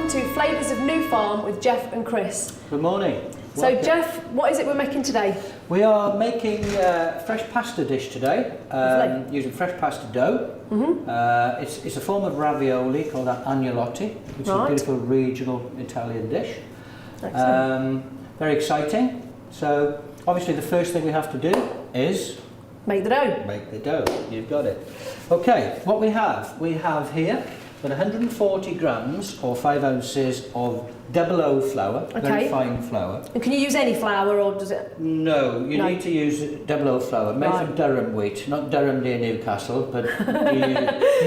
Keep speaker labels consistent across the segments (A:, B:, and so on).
A: welcome to Flavours of New Farm with Jeff and Chris.
B: Good morning.
A: So
B: Welcome.
A: Jeff, what is it we're making today?
B: We are making a fresh pasta dish today, using fresh pasta dough. It's a form of ravioli called agnolotti, which is a beautiful regional Italian dish. Very exciting. So obviously the first thing we have to do is
A: make the dough.
B: Make the dough. You've got it. Okay, what we have here got 140 grams or 5 ounces of 00 flour, very fine flour.
A: And can you use any flour or does it?
B: No, you need to use 00 flour, made from Durham wheat, not Durham near Newcastle, but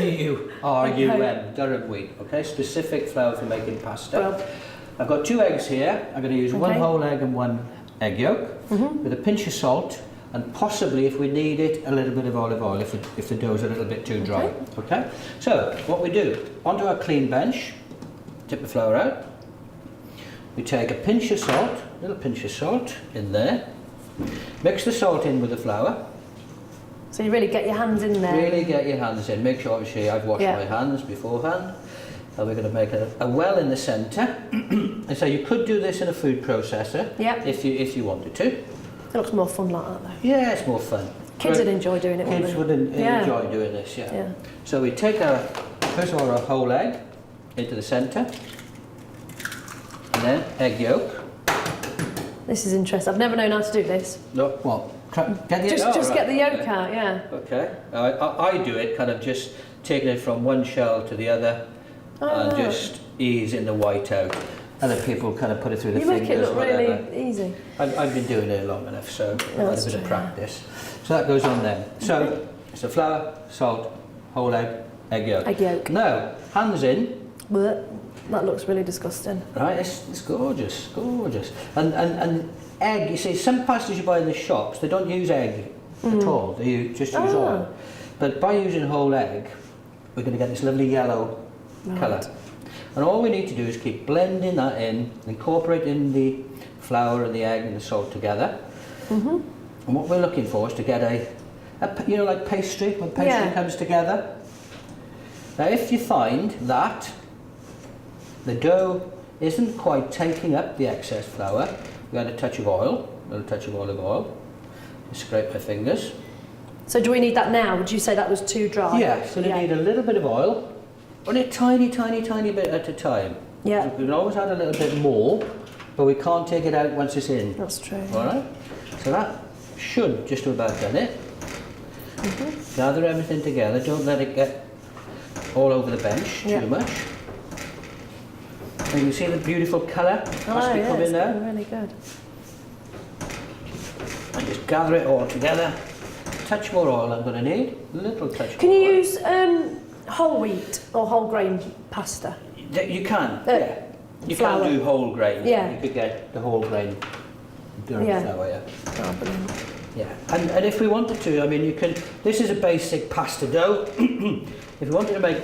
B: D-U-R-U-M, Durham wheat, okay? Specific flour for making pasta. Well, I've got 2 eggs here. I'm going to use 1 whole egg and 1 egg yolk with a pinch of salt and possibly, if we need it, a little bit of olive oil if the dough is a little bit too dry. Okay? So, what we do, onto our clean bench, tip the flour out. We take a pinch of salt, a little pinch of salt in there. Mix the salt in with the flour.
A: So you really get your hands in there? Really
B: get your hands in. Make sure, obviously, I've washed my hands beforehand. And we're going to make a well in the centre. And so you could do this in a food processor if you wanted to.
A: It looks more fun like that though.
B: Yeah, it's more fun.
A: Kids would enjoy doing it, wouldn't they?
B: Kids would enjoy doing this, yeah. So we take first of all, our whole egg into the centre. And then egg yolk.
A: This is interesting. I've never known how to do this.
B: Look, what? Get the
A: just get the yolk out, yeah.
B: Okay. I do it kind of just taking it from one shell to the other and just easing the white out. Other people kind of put it through the fingers.
A: You make it look really easy.
B: I've been doing it long enough, so I've had a bit of practice. So that goes on then. So it's the flour, salt, whole egg, egg yolk.
A: Egg yolk.
B: Now, hands in.
A: That looks really disgusting.
B: Right, it's gorgeous, gorgeous. And egg, you see, some pastas you buy in the shops, they don't use egg at all. They just use oil. But by using whole egg, we're going to get this lovely yellow colour. And all we need to do is keep blending that in, incorporating the flour and the egg and the salt together. And what we're looking for is to get a you know, like pastry, when pastry comes together. Now, if you find that the dough isn't quite taking up the excess flour, we add a touch of oil, a little touch of olive oil. Just scrape my fingers.
A: So do we need that now? Would you say that was too dry?
B: Yeah, so we need a little bit of oil. Only a tiny, tiny, tiny bit at a time. Yeah. We can always add a little bit more, but we can't take it out once it's in.
A: That's true.
B: All right. So that should just about done it. Gather everything together. Don't let it get all over the bench too much. And you can see the beautiful colour that's becoming there.
A: Really good.
B: And just gather it all together. A touch more oil I'm going to need. A little touch.
A: Can you use whole wheat or whole grain pasta?
B: You can, You can do whole grain. Yeah. You could get the whole grain flour, And if we wanted to, I mean, you can. This is a basic pasta dough. If we wanted to make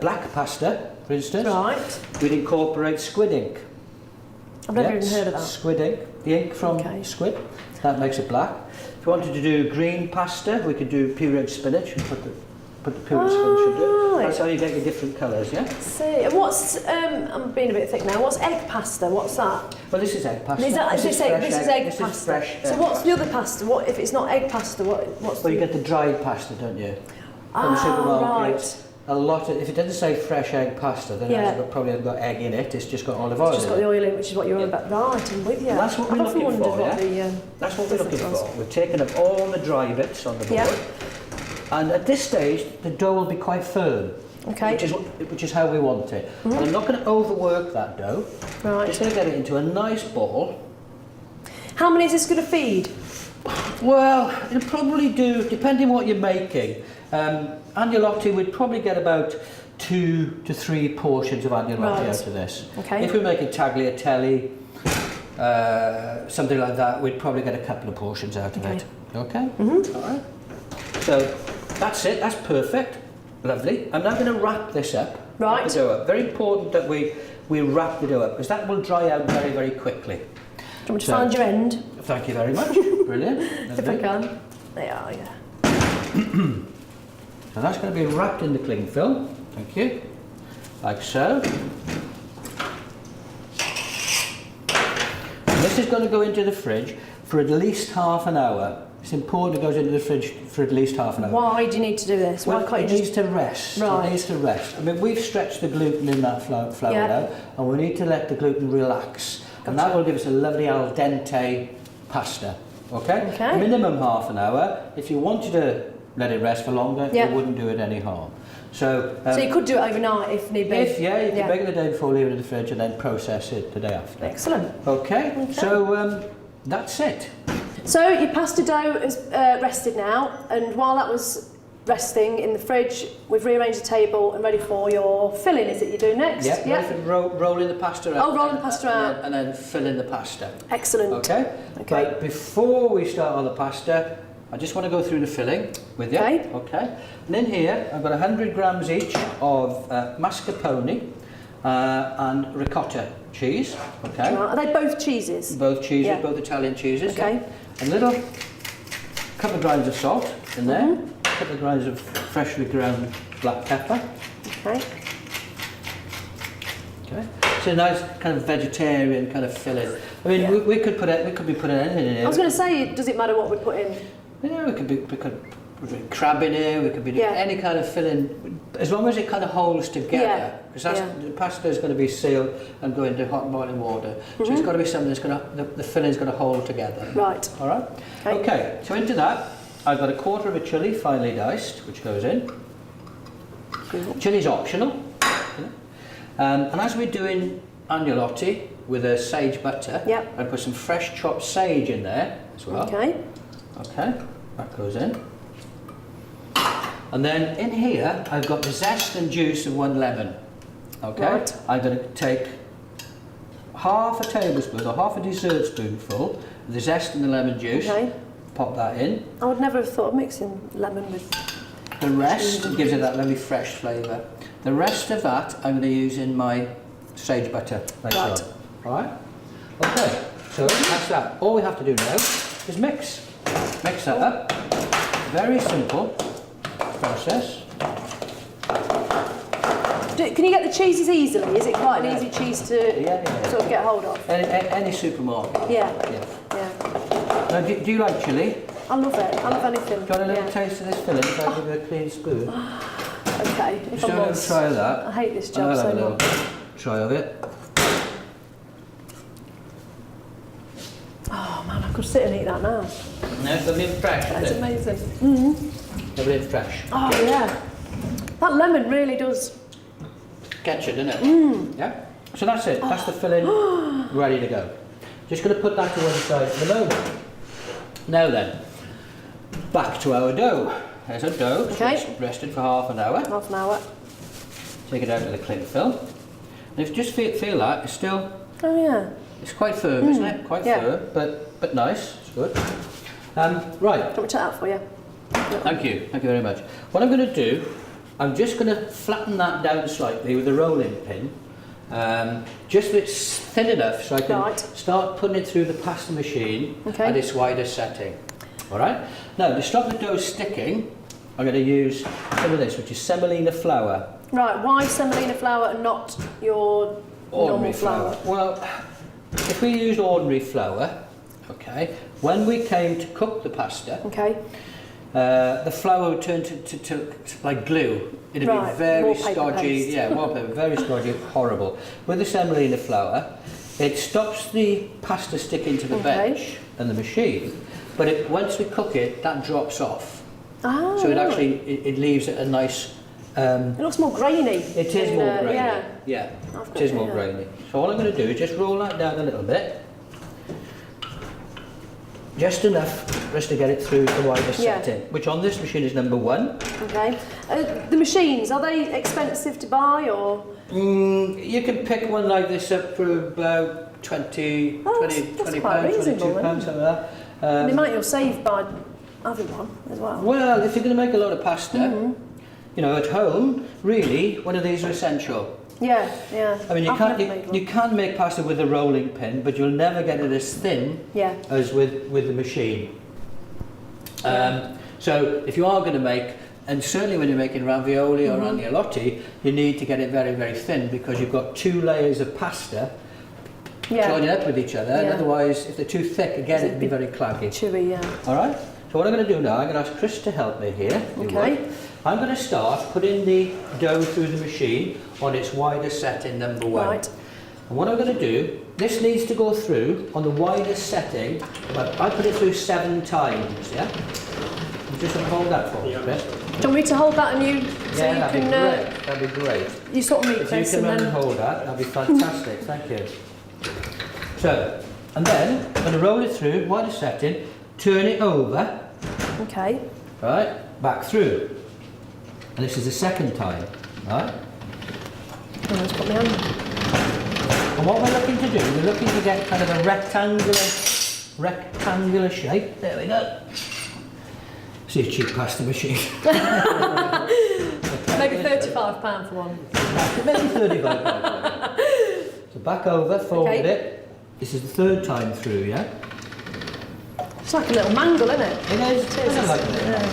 B: black pasta, for instance, we'd incorporate squid ink.
A: I've never even heard of that.
B: Squid ink, the ink from squid, that makes it black. If we wanted to do green pasta, we could do pureed spinach and put the pureed spinach in it. That's how you get your different colours,
A: See, and what's, I'm being a bit thick now, what's egg pasta? What's that?
B: Well, this is egg pasta.
A: This is egg pasta.
B: Is fresh
A: so what's the other pasta? What if it's not egg pasta? What's
B: you get the dried pasta, don't you? From the supermarket. A lot of, if it doesn't say fresh egg pasta, then it probably hasn't got egg in it, it's just got olive oil.
A: It's just got the oil in, which is what you're on about. Right, I'm with you.
B: And that's what we're looking for, That's what we're looking for. We've taken up all the dry bits on the board. And at this stage, the dough will be quite firm, which is how we want it. And I'm not going to overwork that dough. Just going to get it into a nice ball.
A: How many is this going to feed?
B: Well, it'll probably do, depending what you're making. Agnolotti, we'd probably get about 2 to 3 portions of agnolotti out of this. If we're making tagliatelle, something like that, we'd probably get a couple of portions out of it. Okay? All right. So that's it. That's perfect. Lovely. I'm now going to wrap this up. Wrap the dough up. Very important that we wrap the dough up because that will dry out very, very quickly.
A: Do you want me to find your end?
B: Thank you very much. Brilliant.
A: If I can. They are,
B: So that's going to be wrapped in the cling film. Thank you. Like so. this is going to go into the fridge for at least half an hour. It's important it goes into the fridge for at least half an hour.
A: Why do you need to do this? Why
B: Well,
A: can't
B: it
A: you
B: needs to rest.
A: Right.
B: It needs to rest. I mean, we've stretched the gluten in that flour
A: Yeah.
B: now, and we need to let the gluten relax. And that
A: Gotcha.
B: will give us a lovely al dente pasta. Okay?
A: Okay.
B: Minimum half an hour. If you wanted to let it rest for longer,
A: Yeah.
B: it wouldn't do it any harm. So,
A: So you could do it overnight if need be?
B: you can bake it the day before, leave it in the fridge, and then process it the day after.
A: Excellent.
B: Okay? So, that's it.
A: So your pasta dough is rested now, and while that was resting in the fridge, we've rearranged the table and ready for your filling. Is it you're doing next?
B: Yeah, ready for rolling the pasta out.
A: Oh, rolling the pasta out.
B: And then filling the pasta.
A: Excellent.
B: Okay?
A: Okay.
B: But before we start on the pasta, I just want to go through the filling with you.
A: Okay.
B: Okay. And in here, I've got 100 grams each of mascarpone and ricotta cheese. Okay.
A: Are they both cheeses?
B: Both cheeses,
A: Yeah.
B: both Italian cheeses.
A: Okay.
B: Yeah. A little couple of grains of salt in there. A couple of grains of freshly ground black pepper.
A: Okay.
B: Okay. It's a nice kind of vegetarian kind of filling. I mean,
A: Yeah.
B: we could be putting anything in here.
A: I was going to say, does it matter what we put in?
B: Yeah, we could put crab in here. We could be doing
A: Yeah.
B: any kind of filling, as long as it kind of holds together.
A: Yeah.
B: Because
A: Yeah.
B: the pasta is going to be sealed and go into hot boiling water. So it's got to be something that's going to the filling's going to hold together.
A: Right.
B: All right.
A: Okay.
B: Okay. So into that, I've got a quarter of a chilli finely diced, which goes in. Chili's optional. You know. And as we're doing agnolotti with a sage butter,
A: Yep.
B: I put some fresh chopped sage in there as well.
A: Okay.
B: Okay, that goes in. And then in here, I've got the zest and juice of 1 lemon. Okay,
A: Right.
B: I'm going to take half a tablespoon or half a dessert spoonful of the zest and the lemon juice.
A: Okay.
B: Pop that in.
A: I would never have thought of mixing lemon with...
B: The rest gives it that lovely fresh flavour. The rest of that I'm going to use in my sage butter later
A: Right.
B: on. Alright? Okay, so that's that. All we have to do now is mix. Mix that up. Very simple process.
A: Can you get the cheeses easily? Is it quite an easy cheese to
B: Yeah.
A: sort of get hold of?
B: Any supermarket.
A: Yeah.
B: Yeah.
A: Yeah.
B: Now, do you like chilli?
A: I love it. I love anything.
B: Do you want a little
A: Yeah.
B: taste of this filling if I give you a clean spoon?
A: Okay. If
B: Just
A: I
B: have a little
A: was.
B: try of that.
A: I hate this
B: And
A: job
B: I'll have
A: so
B: a little
A: much.
B: try of it.
A: Oh man, I could sit and eat that now.
B: No, it's going to be fresh,
A: That's
B: isn't it?
A: amazing.
B: Everything fresh.
A: Oh yeah. That lemon really does.
B: Catch it, doesn't it? Yeah? So that's it. That's the filling ready to go. Just going to put that to one side for the moment. Now then, back to our dough. There's our dough.
A: Okay.
B: It's rested for half an hour.
A: Half an hour.
B: Take it out of the cling film. And if you just feel that, it's still,
A: Oh yeah.
B: it's quite firm, isn't it? Quite
A: Yeah.
B: firm, but nice. It's good. Right.
A: Let me check that for you.
B: Thank you very much. What I'm going to do, I'm just going to flatten that down slightly with a rolling pin, just so it's thin enough so I can
A: Right.
B: start putting it through the pasta machine
A: Okay.
B: at its widest setting. All right. Now to stop the dough sticking, I'm going to use some of this, which is semolina flour.
A: Right. Why semolina flour and not your
B: Ordinary
A: normal flour?
B: Well, if we used ordinary flour, okay, when we came to cook the pasta,
A: Okay.
B: the flour would turn to like glue. It'd
A: Right,
B: be very
A: wallpaper
B: stodgy,
A: paste.
B: yeah, wallpaper, very stodgy, horrible. With the semolina flour, it stops the pasta sticking to the
A: Okay.
B: bench and the machine, but once we cook it, that drops off.
A: Ah.
B: So it leaves it a nice.
A: It looks more grainy.
B: It is more grainy.
A: Yeah.
B: Yeah,
A: I've
B: it
A: got
B: is
A: it,
B: more
A: yeah.
B: grainy. So all I'm going to do is just roll that down a little bit. Just enough for us to get it through the widest
A: Yeah.
B: setting, which on this machine is number 1.
A: Okay. The machines, are they expensive to buy or?
B: You can pick one like this up for about 20,
A: Oh,
B: 20,
A: that's
B: 20
A: quite
B: pounds,
A: reasonable,
B: 22 pounds, something like that.
A: And they might you'll save by having one as well.
B: Well, if you're going to make a lot of pasta, you know, at home, really, one of these are essential.
A: Yeah, yeah.
B: I mean,
A: I've never made one.
B: you can make pasta with a rolling pin, but you'll never get it as thin
A: Yeah.
B: as with the machine. So if you are going to make, and certainly when you're making ravioli or agnolotti, you need to get it very, very thin because you've got 2 layers of pasta join up with each other, and
A: Yeah.
B: otherwise, if they're too thick, again, it'd be very claggy.
A: Chewy, yeah.
B: All right. So what I'm going to do now, I'm going to ask Chris to help me here. if you
A: Okay.
B: would. I'm going to start putting the dough through the machine on its wider setting, number 1.
A: Right.
B: And what I'm going to do, this needs to go through on the widest setting. But I put it through 7 times. Yeah. You just hold that for me, Chris.
A: Do you want me to hold that and you, so
B: Yeah,
A: you
B: that'd
A: can,
B: be great. That'd be great.
A: you sort of meet
B: If
A: Chris
B: you
A: and
B: can
A: then...
B: hold that, that'd be fantastic. Thank you. So, and then I'm going to roll it through, wider setting, turn it over,
A: Okay.
B: right, back through. And this is the second time, right?
A: I'll just put my hand.
B: And what we're looking to do, we're looking to get kind of a rectangular shape. There we go. See a cheap pasta machine.
A: Maybe £35 for one.
B: Maybe 35. So back over, folded
A: Okay.
B: it. This is the 3rd time through, yeah?
A: It's like a little mangle, isn't it?
B: It is.
A: It is.
B: I like it.
A: Yeah.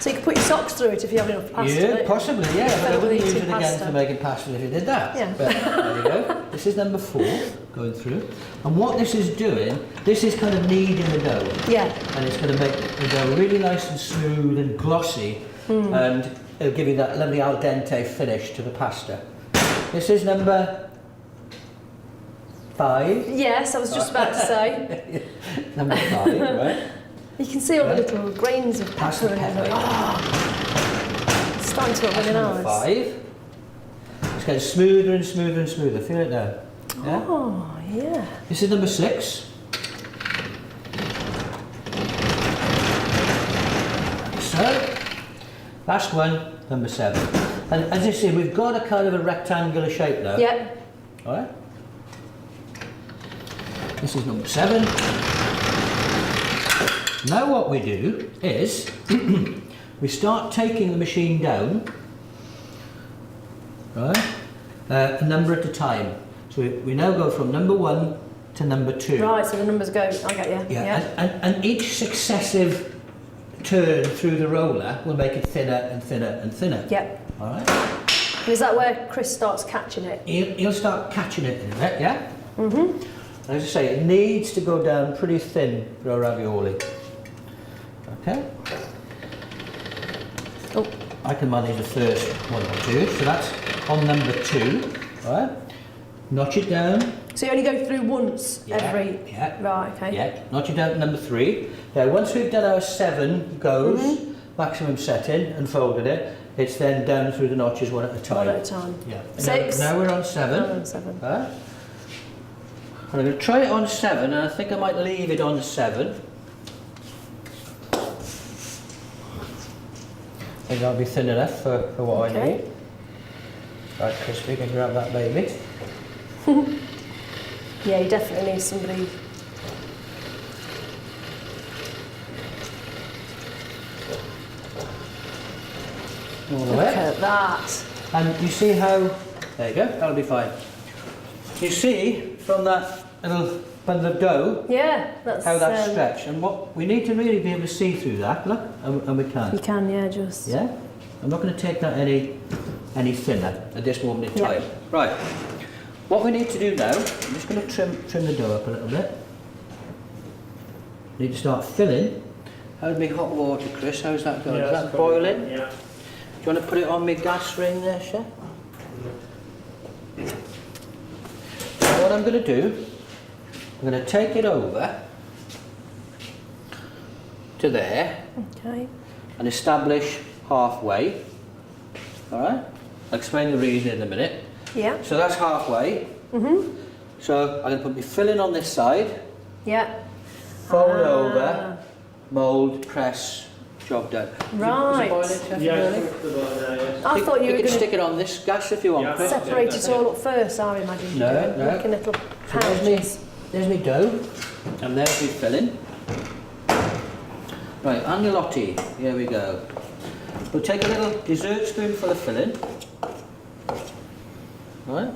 A: So you can put your socks through it if you have enough pasta.
B: Yeah,
A: don't
B: possibly, yeah. But I
A: Better
B: wouldn't
A: than
B: use it
A: eating
B: again
A: pasta.
B: for making pasta if you did that.
A: Yeah.
B: But there you go. This is number 4, going through. And what this is doing, this is kind of kneading the dough.
A: Yeah.
B: And it's going to make the dough really nice and smooth and glossy. And it'll give you that lovely al dente finish to the pasta. This is number 5.
A: Yes, I was just about to say.
B: Number 5, right?
A: You can see all the
B: Right.
A: little grains of
B: Pasta
A: pepper in it.
B: pepper.
A: Oh, it's starting to look
B: That's
A: really
B: number
A: nice.
B: 5. It's getting smoother and smoother and smoother. Feel it now. Yeah?
A: Oh, yeah.
B: This is number 6. So, last one, number 7. And as you see, we've got a kind of a rectangular shape now.
A: Yep.
B: Alright? This is number 7. Now what we do is, we start taking the machine down, right, a number at a time. So we now go from number 1 to number 2.
A: Right, so the numbers go. I get you.
B: Yeah, and each successive turn through the roller will make it thinner and thinner and thinner.
A: Yep.
B: All right.
A: And is that where Chris starts catching it?
B: He'll start catching it in a bit, yeah? Mm-hmm. As I say, it needs to go down pretty thin for a ravioli. Okay.
A: Oh.
B: I can manage the first 1 or 2, so that's on number 2. All right. Notch it down.
A: So you only go through once
B: Yeah,
A: every...
B: yeah.
A: Right, okay.
B: Yeah, notch it down to number 3. Now, once we've done our 7 goes, maximum setting, and folded it, it's then down through the notches 1 at a time.
A: 1 at a time.
B: Yeah.
A: 6.
B: Now we're on 7.
A: I'm on 7.
B: Right. And I'm going to try it on 7, and I think I might leave it on 7. I think that'll be thin enough for what I
A: Okay.
B: need. Right, Chris, we can grab that baby.
A: Yeah, you definitely need somebody...
B: All the
A: Look
B: way.
A: at that.
B: And you see how, there you go, that'll be fine. You see from that little bundle of dough
A: Yeah, that's...
B: how that's stretched, and what we need to really be able to see through that, look, and we
A: You
B: can.
A: can, yeah, just...
B: Yeah? I'm not going to take that any thinner at this moment in
A: Yeah.
B: time. Right, what we need to do now, I'm just going to trim the dough up a little bit. Need to start filling. How's my hot water, Chris? How's that going? Is that boiling?
C: Yeah.
B: Do you want to put it on my gas ring there, Chef? Now what I'm going to do, I'm going to take it over to there
A: Okay.
B: and establish halfway. Alright? I'll explain the reason in a minute.
A: Yeah.
B: So that's halfway. So I'm going to put my filling on this side,
A: Yeah.
B: fold over, mould, press, job done.
A: Right.
B: Was it boiling, Chef,
C: Yeah,
B: early?
C: it's about there, yes.
A: I thought you were
B: could
A: going
B: stick
A: to
B: it on this gas if you want,
C: Yeah.
B: Chris.
A: separate it all up first, I imagine.
B: No,
A: you do,
B: no.
A: Making little
B: So there's
A: pouches.
B: me dough, and there's me filling. Right, agnolotti, here we go. We'll take a little dessert spoonful of filling. Right.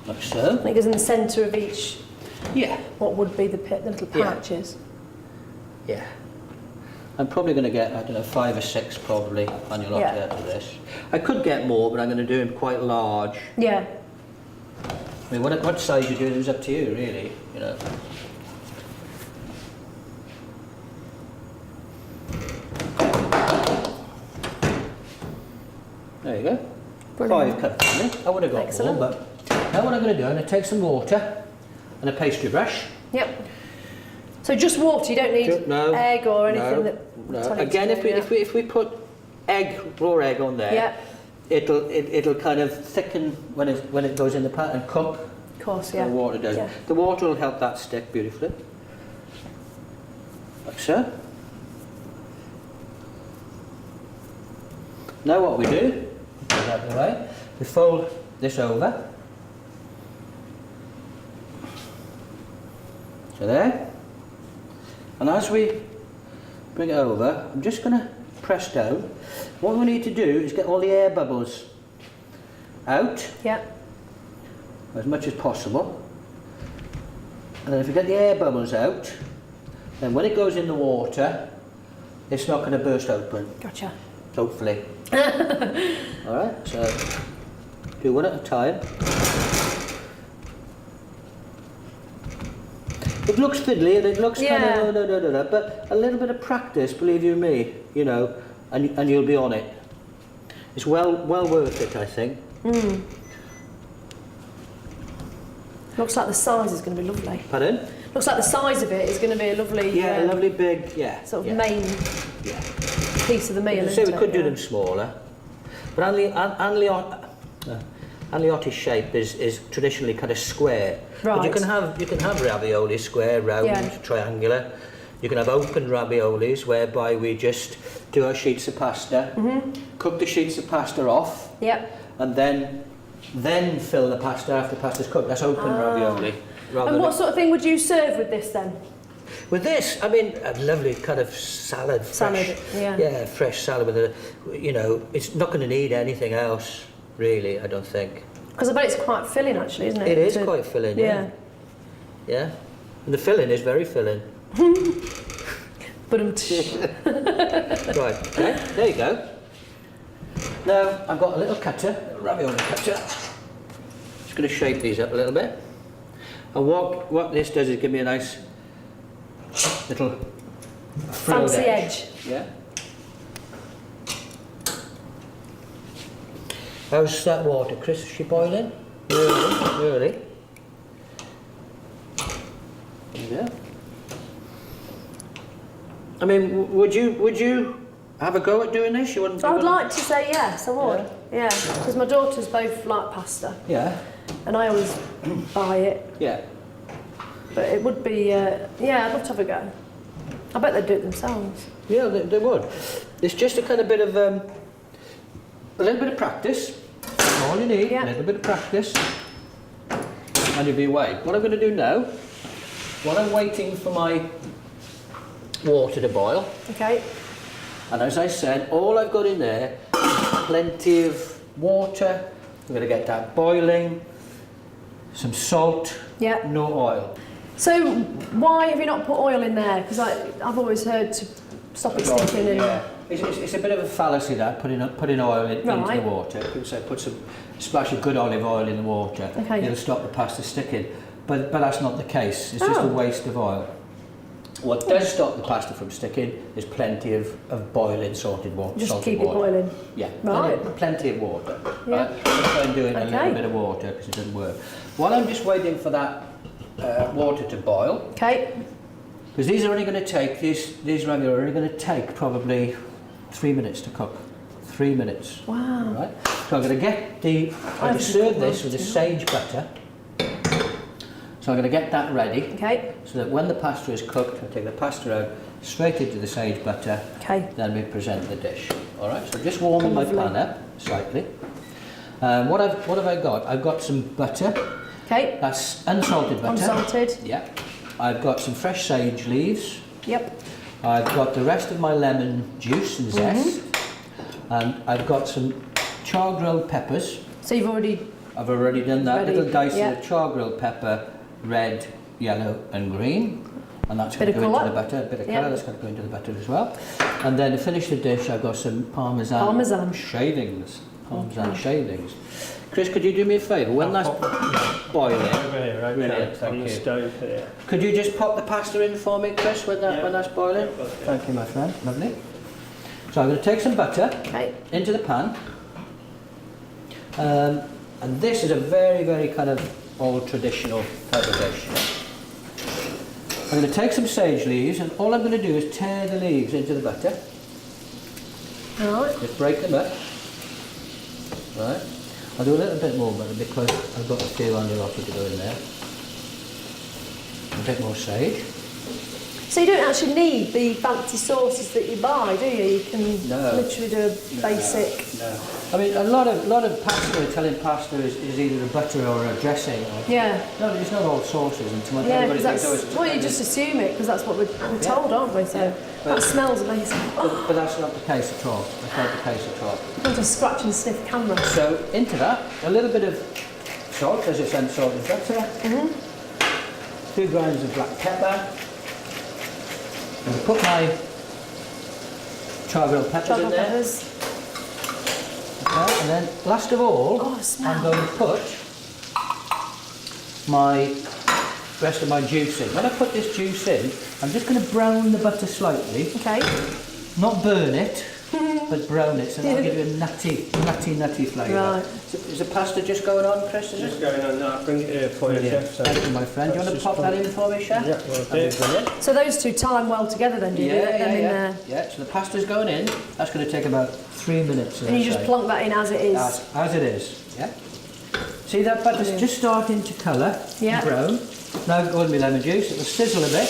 B: Like so.
A: And it goes in the centre of each,
B: Yeah,
A: what would be the pit, the little
B: Yeah.
A: pouches.
B: yeah. I'm probably going to get, I don't know, 5 or 6 probably agnolotti
A: Yeah.
B: out of this. I could get more, but I'm going to do them quite large.
A: Yeah.
B: I mean, what size you do is up to you, really. You know. There you go.
A: Brilliant.
B: 5 cups. I would have got
A: Excellent.
B: more, but now what I'm going to do, I'm going to take some water and a pastry brush.
A: Yep. So just water. You don't need egg or anything.
B: No. Again, if we put raw egg on there,
A: yeah.
B: it'll kind of thicken when it goes in the pan and cook.
A: Of course, yeah.
B: The water does.
A: Yeah.
B: The water will help that stick beautifully. Like so. Now what we do, put that out of the way, we fold this over. So there. And as we bring it over, I'm just going to press down. What we need to do is get all the air bubbles out.
A: Yeah.
B: As much as possible. And then if you get the air bubbles out, then when it goes in the water, it's not going to burst open.
A: Gotcha.
B: Hopefully. Alright, so do one at a time. It looks fiddly and it looks kind of but a little bit of practice, believe you me, you know, and you'll be on it. It's well worth it, I think.
A: Mm. Looks like the size is going to be lovely.
B: Pardon?
A: Looks like the size of it is going to be a lovely,
B: a lovely big,
A: sort of main piece of the meal.
B: So we could do them smaller, but Anliotti shape is traditionally kind of square.
A: Right.
B: But you can have ravioli square, round, triangular. You can have open raviolis whereby we just do our sheets of pasta, cook the sheets of pasta off, and then fill the pasta after the pasta's cooked. That's open ravioli.
A: And what sort of thing would you serve with this then?
B: With this, I mean, a lovely kind of salad. Fresh, fresh salad with a, you know, it's not going to need anything else, really, I don't think.
A: Because I bet it's quite filling, actually, isn't it?
B: It is quite filling, yeah. Yeah, and the filling is very filling.
A: But
B: right, okay, there you go. Now, I've got a little cutter, a ravioli cutter. Just going to shape these up a little bit. And what this does is give me a nice little
A: fancy edge.
B: Yeah. How's that water, Chris? Is she boiling? Really? There you go. I mean, would you have a go at doing this? You wouldn't?
A: I would like to say yes, I would. Yeah, because my daughters both like pasta.
B: Yeah.
A: And I always buy it.
B: Yeah.
A: But it would be, I'd love to have a go. I bet they'd do it themselves.
B: Yeah, they would. It's just a kind of bit of, a little bit of practice. All you need, a little bit of practice. And you'll be away. What I'm going to do now, while I'm waiting for my water to boil.
A: Okay.
B: And as I said, all I've got in there is plenty of water. I'm going to get that boiling. Some salt.
A: Yeah.
B: No oil.
A: So why have you not put oil in there? Because I've always heard to stop it sticking.
B: Yeah. It's a bit of a fallacy that putting oil into the water. People say put some splash of good olive oil in the water.
A: Okay.
B: It'll stop the pasta sticking. But that's not the case. It's just a waste of oil. What does stop the pasta from sticking is plenty of boiling salted water.
A: Just keep it boiling.
B: Yeah.
A: Right.
B: Plenty of water.
A: Yeah.
B: Right? That's why I'm doing a little bit of water because it doesn't work. While I'm just waiting for that water to boil.
A: Okay.
B: Because these are only going to take, these ravioli are only going to take probably 3 minutes to cook. 3 minutes.
A: Wow.
B: Right? So I'm going to get I'm going to serve this with a sage butter. So I'm going to get that ready. Okay. So that when the pasta is cooked, I take the pasta out, straight into the sage butter. Okay. Then we present the dish. All right. So just warming my pan up slightly. What have I got? I've got some butter. Okay. That's unsalted butter.
A: Unsalted.
B: Yeah. I've got some fresh sage leaves.
A: Yep.
B: I've got the rest of my lemon juice and zest. And I've got some char grilled peppers.
A: So
B: I've already done that. Little dice of char grilled pepper, red, yellow and green. And that's going to go into the butter. A bit of colour, that's going to go into the butter as well. And then to finish the dish, I've got some parmesan shavings. Parmesan shavings. Chris, could you do me a favour? When that's boiling.
C: Over here, okay.
B: Brilliant, thank
C: on the
B: you.
C: stove here.
B: Could you just pop the pasta in for me, Chris, when that's boiling?
C: Yeah.
B: Thank you, my friend. Lovely. So I'm going to take some butter
A: Okay.
B: into the pan. And this is a very, very kind of old traditional type of dish. I'm going to take some sage leaves, and all I'm going to do is tear the leaves into the butter.
A: Right.
B: Just break them up. Right. I'll do a little bit more butter because I've got a few agnolotti to go in there. A bit more sage.
A: So you don't actually need the fancy sauces that you buy, do you? You can
B: No.
A: literally do a basic.
B: No. I mean, a lot of pasta, Italian pasta, is either a butter or a dressing. Or,
A: Yeah.
B: no, it's not all sauces. And
A: Yeah,
B: everybody
A: because
B: thinks, oh,
A: that's
B: it's
A: well, you
B: Italian.
A: just assume it because that's what we're told, aren't we? So
B: But-
A: that smells amazing. Oh,
B: But that's not the case at all. That's not the case at all.
A: I'm just scratch and sniff camera.
B: So into that, a little bit of salt, because it's unsalted butter. 2 grams of black pepper. And I put my char-grilled peppers
A: Char
B: in there.
A: peppers.
B: Okay, and then last of all,
A: Oh, smell.
B: I'm going to put my rest of my juice in. When I put this juice in, I'm just going to brown the butter slightly,
A: Okay.
B: not burn it, but brown it, so that'll give you a nutty flavour.
A: Right.
B: Is the pasta just going on, Chris? Is
C: Just
B: it?
C: going on now. I'll bring it here for you,
B: Brilliant.
C: Chef. So
B: Thank you, my friend. Do you want to pop that in for me, Chef?
C: Yeah, will
B: That'd be
C: do.
B: brilliant.
A: So those two time well together then, do you? Let them in there.
B: Yeah, so the pasta's going in. That's going to take about 3 minutes.
A: And you just plonk that in as it is.
B: As it is, yeah. See that butter's
A: Brilliant.
B: just starting to colour,
A: Yeah.
B: brown. Now go with my lemon juice, it will sizzle a bit.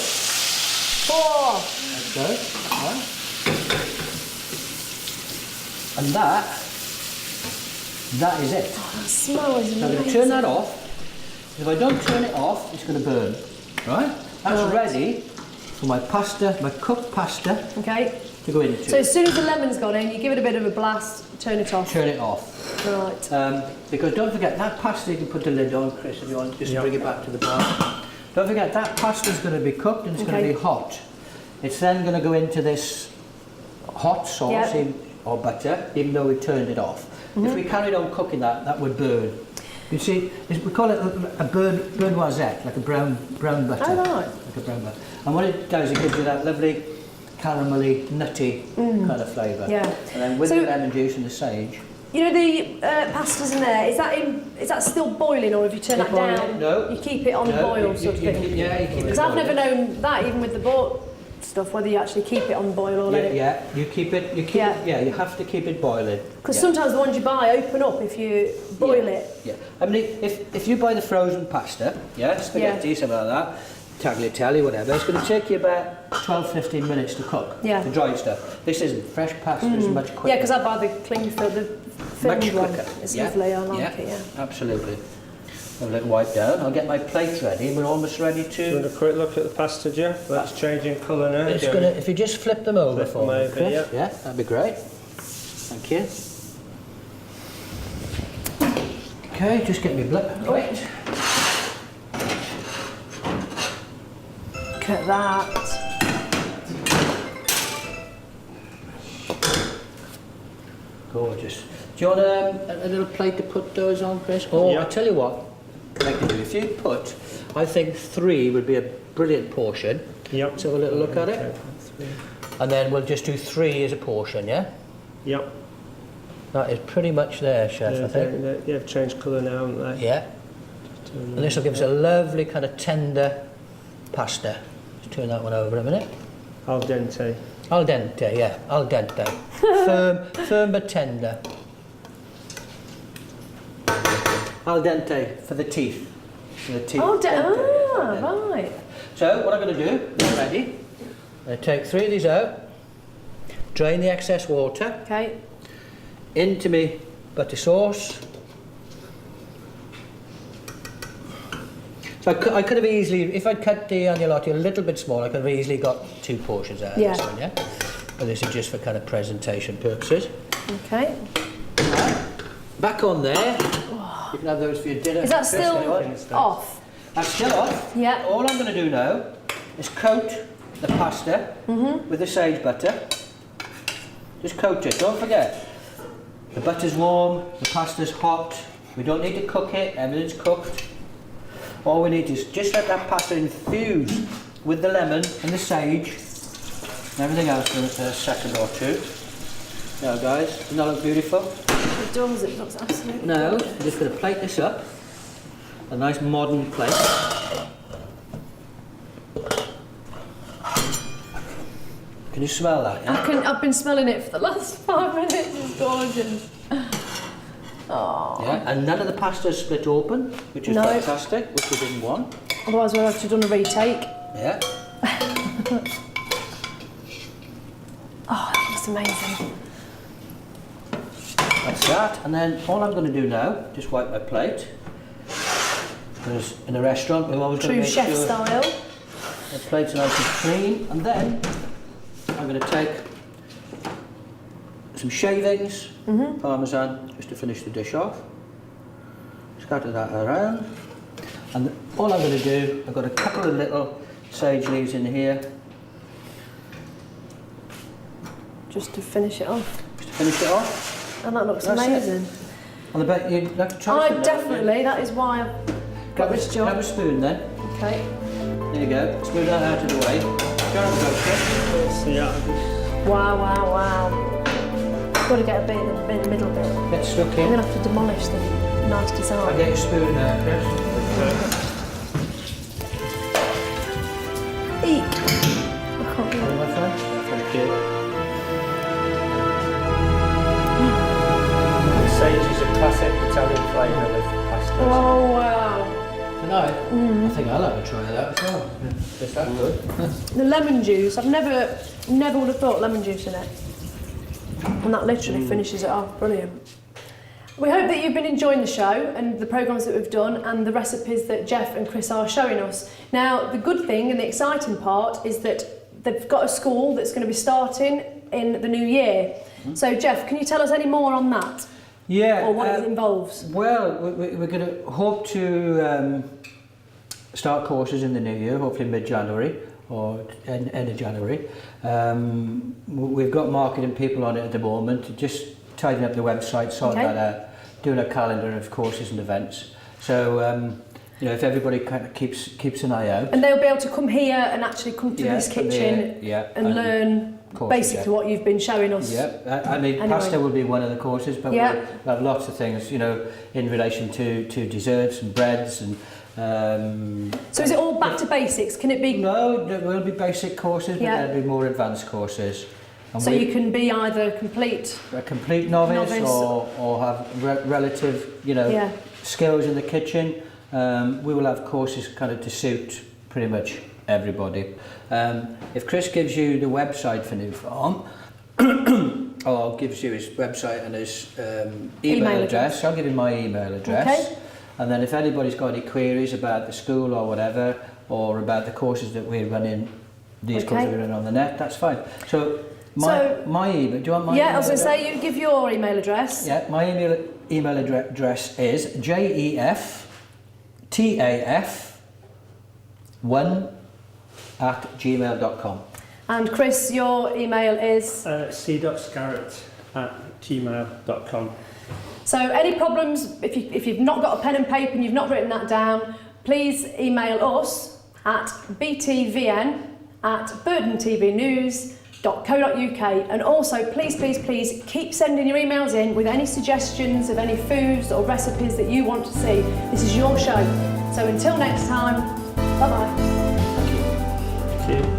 A: Oh,
B: Like so. Right. And that is it.
A: that smell is
B: So I'm going to
A: amazing.
B: turn that off. If I don't turn it off, it's going to burn. Right? That's
A: Right.
B: ready for my pasta, my cooked pasta,
A: Okay.
B: to go into.
A: So as soon as the lemon's gone in, you give it a bit of a blast, turn it off.
B: Turn it off.
A: Right.
B: Because don't forget, that pasta, you can put the lid on, Chris, if you want, just to bring it back to the bar. Don't forget, that pasta is going to be cooked and it's going
A: Okay.
B: to be hot. It's then going to go into this hot sauce
A: Yeah.
B: or butter, even though we turned it off. If we carried on cooking that, that would burn. You see, we call it a burn noisette, like a brown butter.
A: Oh, right.
B: Like a brown butter. And what it does, it gives you that lovely caramelly, nutty kind of flavour.
A: Yeah.
B: And then with
A: So-
B: the lemon juice and the sage.
A: You know the pasta's in there. Is that still boiling, or have you turned that
B: Still boiling?
A: down?
B: No.
A: You keep it on
B: No,
A: boil,
B: you
A: sort of
B: keep
A: thing.
B: it- yeah, you keep it
A: Because I've never
B: boiling.
A: known that, even with the boiled stuff, whether you actually keep it on boil or let it.
B: Yeah, you keep it,
A: Yeah.
B: you have to keep it boiling.
A: Because
B: Yeah.
A: sometimes the ones you buy open up if you boil
B: Yeah.
A: it.
B: Yeah, I mean, if you buy the frozen pasta, spaghetti, something like that, tagliatelle, whatever, it's going to take you about 12-15 minutes to cook,
A: Yeah.
B: the dry stuff. This isn't. Fresh pasta is much quicker.
A: Yeah, because I buy the cling for the
B: much
A: filmed one.
B: quicker.
A: It's
B: Yeah.
A: lovely, I like it, yeah.
B: Absolutely. Have a little wipe down. I'll get my plate ready. We're almost ready
C: Do you want
B: to...
C: a quick look at the pasta, Jeff? That's changing colour now.
B: It's
C: Joe.
B: gonna, if you just flip them over
C: Flip
B: for
C: them
B: me,
C: over,
B: Chris.
C: yeah.
B: Yeah, that'd be great. Thank you. Okay, just get me plate.
A: Look at that.
B: Gorgeous. Do you want a little plate to put those on, Chris? Or
C: Yeah.
B: I tell you what, I can do. If you put, I think 3 would be a brilliant portion.
C: Yep.
B: Let's have a little look at it.
C: Okay.
B: And then we'll just do 3 as a portion, yeah?
C: Yep.
B: That is pretty much there, Chef, I think.
C: They've changed colour now, haven't they?
B: Yeah. And this will give us a lovely kind of tender pasta. Just turn that one over a minute.
C: Al dente.
B: Al dente, yeah, al dente. firm but tender. Al dente for the teeth. For the teeth.
A: Oh,
B: Dente, al dente.
A: right.
B: So what I'm going to do, I'm ready. I'm going to take 3 of these out, drain the excess water
A: Okay.
B: into me butter sauce. So I could have easily, if I'd cut the agnolotti a little bit smaller, I could have easily got 2 portions out of
A: Yeah.
B: this one, yeah? But this is just for kind of presentation purposes.
A: Okay.
B: Back on there. You can have those for your dinner.
A: Is that
B: Chris,
A: still
B: anyone?
A: off?
B: That's still off.
A: Yeah.
B: All I'm going to do now is coat the pasta with the sage butter. Just coat it. Don't forget, the butter's warm, the pasta's hot. We don't need to cook it. Everything's cooked. All we need is just let that pasta infuse with the lemon and the sage and everything else for a second or two. Now guys, doesn't that look beautiful?
A: It does, it looks absolutely
B: Now,
A: gorgeous.
B: I'm just going to plate this up. A nice modern plate. Can you smell that? Yeah?
A: I've been smelling it for the last 5 minutes, it's gorgeous. Oh.
B: Yeah, and none of the pasta is split open, which is
A: No.
B: fantastic, which we didn't want.
A: Otherwise we'll have to done a retake.
B: Yeah.
A: Oh, that looks amazing.
B: That's that. And then all I'm going to do now, just wipe my plate. Because in a restaurant, we've always got to
A: True
B: make
A: chef
B: sure
A: style.
B: the plates are nice and clean. And then I'm going to take some shavings, parmesan, just to finish the dish off. Scatter that around. And all I'm going to do, I've got a couple of little sage leaves in here.
A: Just to finish it off.
B: Just to finish it off.
A: And that looks
B: That's
A: amazing.
B: And I bet you'd have to try some now,
A: Definitely, that is why I've got this job.
B: Grab a spoon then.
A: Okay.
B: There you go. Spoon that out of the way. Go and go, Chris.
C: So yeah,
A: Wow, wow, wow. Got to get a bit in the middle bit.
B: Get stuck
A: I'm
B: in.
A: going to have to demolish the nice
B: I'll
A: design.
B: get your spoon there, Chris.
A: Eek! I can't do
B: Hello,
A: it.
B: my friend.
C: thank you. The sage is a classic Italian flavour with pasta.
A: Oh, wow.
B: Tonight, I think I'll have a try of that as well. Is that good?
A: The lemon juice, I've never would have thought lemon juice in it. And that literally finishes it off. Brilliant. We hope that you've been enjoying the show and the programmes that we've done and the recipes that Jeff and Chris are showing us. Now, the good thing and the exciting part is that they've got a school that's going to be starting in the new year. So, Jeff, can you tell us any more on that?
B: Yeah.
A: Or what it involves?
B: Well, we're going to hope to start courses in the new year, hopefully mid-January or end of January. We've got marketing people on it at the moment, just tidying up the website, sorting that out, doing a calendar of courses and events. So, you know, if everybody kind of keeps an eye out.
A: And they'll be able to come here and actually come to this kitchen and learn
B: courses,
A: basically what you've been showing us.
B: Yeah, I mean,
A: Anyway.
B: pasta will be one of the courses, but we'll have lots of things, you know, in relation to desserts and breads and.
A: So is it all back to basics? Can it be?
B: No, there will be basic courses, but
A: Yeah.
B: there'll be more advanced courses. And
A: So you can be either complete.
B: a complete novice,
A: Novice.
B: or have relative, you know,
A: Yeah.
B: skills in the kitchen. We will have courses kind of to suit pretty much everybody. If Chris gives you the website for New Farm, or gives you his website and his email address, I'll give him my email address.
A: Okay.
B: And then if anybody's got any queries about the school or whatever, or about the courses that we're running, these courses we're running on the net, that's fine. So my email, do you want my email?
A: Yeah, I was going to say, you give your email address.
B: Yeah, my email address is jefTaf1@gmail.com.
A: And Chris, your email is.
C: c.scarrett@gmail.com.
A: So any problems, if you've not got a pen and paper and you've not written that down, please email us at btvn@burdentvnews.co.uk, and also please keep sending your emails in with any suggestions of any foods or recipes that you want to see. This is your show. So until next time, bye bye.
C: Thank you.